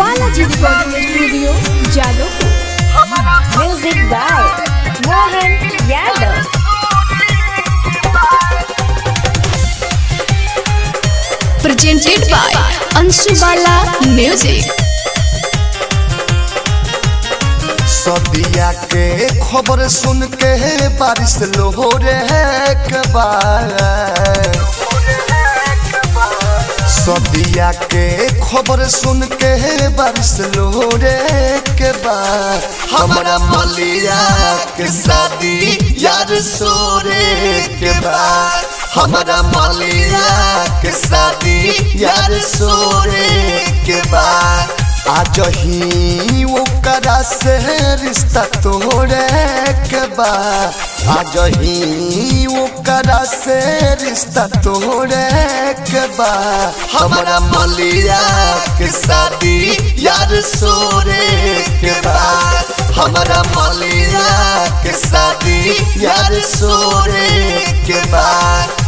Balaji recording studio Jadavpur. Music by Mohan Yadav. Presented by Anshubala music. सदिया के खबर सुन के बारिश लोहरे के बाद सदिया के खबर सुन के बारिश लोहरे के बाद हमारा मलिया के शादी यार सोरे के बाद हमारा मलिया के शादी यार सोरे के बाद आज ही ओकरा से रिश्ता तोड़े के बाद आज ही ओकरा से रिश्ता तोड़े के बाद हमारा मलिया के शादी यार सोरे के बाद हमारा मलिया के शादी यार सोरे के बाद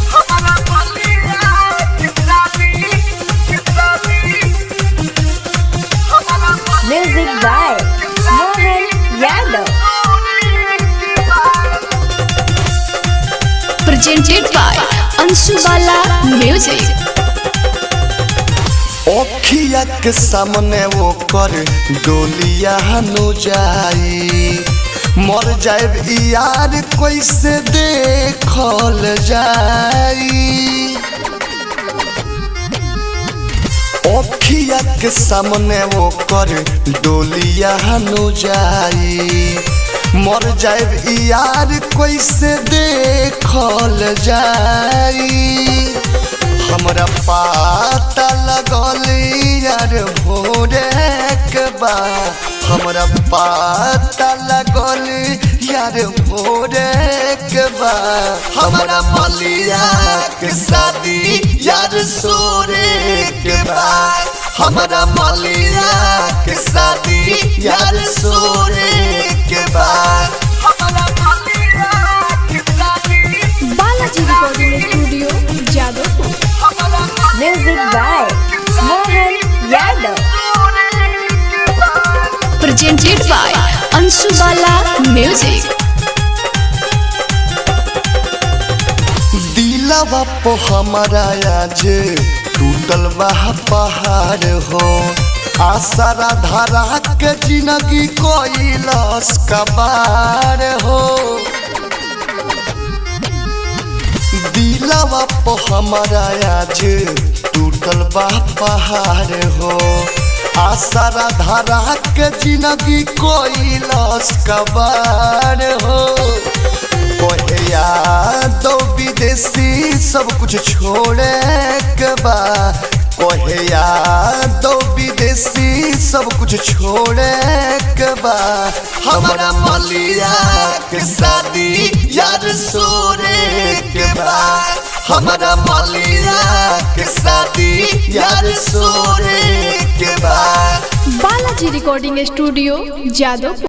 music by Mohan Yadav. Presented by Anshubala music. ओखिया के सामने वो कर डोलिया नु जाई मर जाए यार कैसे देखल जाई ओखिया के सामने वो कर डोलिया नु जाई मर जाए यार कैसे देखल जाई हमरा पता लगल यार भोरे के बाद हमरा पता लगल यार भोरे के बाद हमारा मलिया के शादी यार सोरे के बाद हमारा मलिया के शादी यार सोरे के बाद Balaji recording studio Jadavpur. Music by Mohan Yadav. Presented by Anshubala music. दिलवा पे हमारा आज टूटल बा पहाड़ हो आसरा धारा के जिंदगी कोइलस कबार हो दिलवा पे हमारा आज टूटल बा पहाड़ हो आसरा धारा के जिंदगी कोइलस कबार हो कोहिया दो विदेशी सब कुछ छोड़े के बाद कोहिया दो विदेशी सब कुछ छोड़े के बाद हमारा मलिया के शादी यार सोरे के बाद हमारा मलिया के शादी यार सोरे के बाद बालाजी रिकॉर्डिंग स्टूडियो जादवपुर।